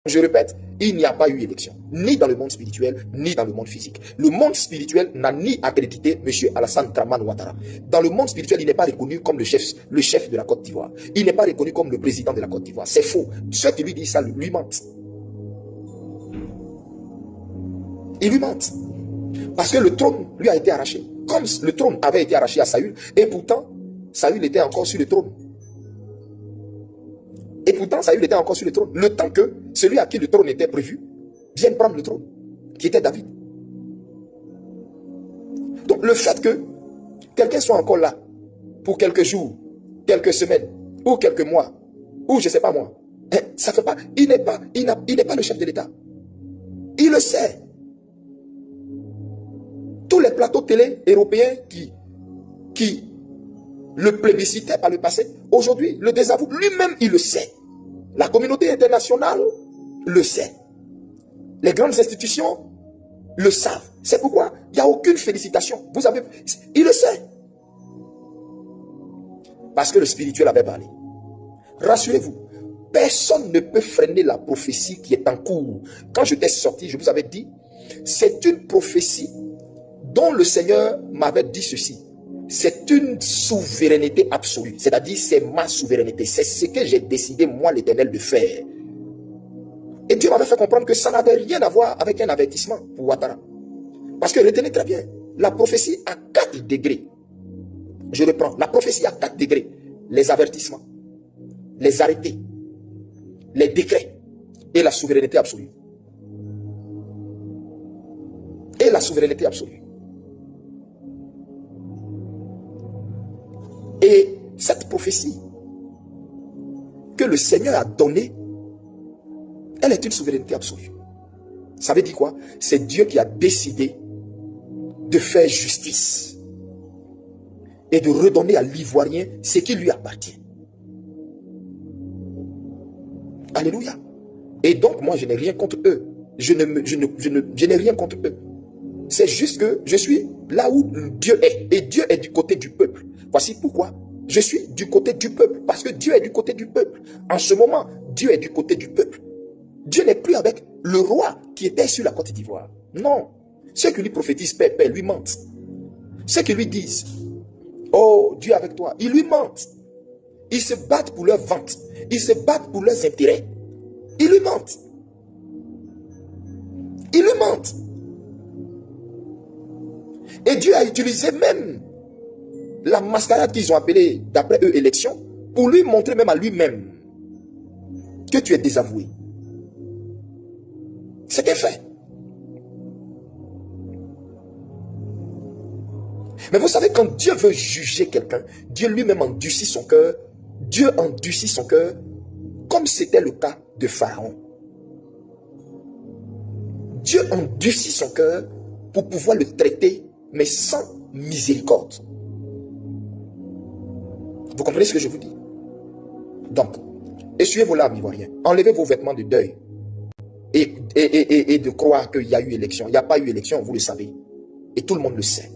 Je répète, il n'y a pas eu élection, ni dans le monde spirituel, ni dans le monde physique. Le monde spirituel n'a ni accrédité M. Alassane Dramane Ouattara. Dans le monde spirituel, il n'est pas reconnu comme le chef de la Côte d'Ivoire. Il n'est pas reconnu comme le président de la Côte d'Ivoire. C'est faux. Ceux qui lui disent ça lui mentent. Il lui mentent. Parce que le trône lui a été arraché. Comme le trône avait été arraché à Saül, et pourtant, Saül était encore sur le trône. Et pourtant, Saül était encore sur le trône. Le temps que celui à qui le trône était prévu vienne prendre le trône, qui était David. Donc, le fait que quelqu'un soit encore là pour quelques jours, quelques semaines, ou quelques mois, ou je ne sais pas moi, ça fait pas. Il n'est pas le chef de l'État. Il le sait. Tous les plateaux télé européens qui le plébiscitaient par le passé, aujourd'hui, le désavouent. Lui-même, il le sait. La communauté internationale le sait. Les grandes institutions le savent. C'est pourquoi il n'y a aucune félicitation. Il le sait. Parce que le spirituel avait parlé. Rassurez-vous, personne ne peut freiner la prophétie qui est en cours. Quand je t'ai sorti, je vous avais dit, c'est une prophétie dont le Seigneur m'avait dit ceci. C'est une souveraineté absolue. C'est-à-dire, c'est ma souveraineté. C'est ce que j'ai décidé, moi, l'Éternel, de faire. Et Dieu m'avait fait comprendre que ça n'avait rien à voir avec un avertissement pour Ouattara. Parce que retenez très bien, la prophétie a 4 degrés. Je reprends. La prophétie a 4 degrés. Les avertissements, les arrêtés, les décrets et la souveraineté absolue. Et la souveraineté absolue. Et cette prophétie que le Seigneur a donnée, elle est une souveraineté absolue. Ça veut dire quoi? C'est Dieu qui a décidé de faire justice et de redonner à l'Ivoirien ce qui lui appartient. Alléluia. Et donc, moi, je n'ai rien contre eux. Je n'ai rien contre eux. C'est juste que je suis là où Dieu est. Et Dieu est du côté du peuple. Voici pourquoi. Je suis du côté du peuple. Parce que Dieu est du côté du peuple. En ce moment, Dieu est du côté du peuple. Dieu n'est plus avec le roi qui était sur la Côte d'Ivoire. Non. Ceux qui lui prophétisent paix, paix, lui mentent. Ceux qui lui disent, oh, Dieu est avec toi, ils lui mentent. Ils se battent pour leur vente. Ils se battent pour leurs intérêts. Ils lui mentent. Ils lui mentent. Et Dieu a utilisé même la mascarade qu'ils ont appelée, d'après eux, élection, pour lui montrer même à lui-même que tu es désavoué. C'était fait. Mais vous savez, quand Dieu veut juger quelqu'un, Dieu lui-même endurcit son cœur. Dieu endurcit son cœur, comme c'était le cas de Pharaon. Dieu endurcit son cœur pour pouvoir le traiter, mais sans miséricorde. Vous comprenez ce que je vous dis? Donc, essuyez vos larmes, Ivoiriens. Enlevez vos vêtements de deuil. Et de croire qu'il y a eu élection. Il n'y a pas eu élection, vous le savez. Et tout le monde le sait.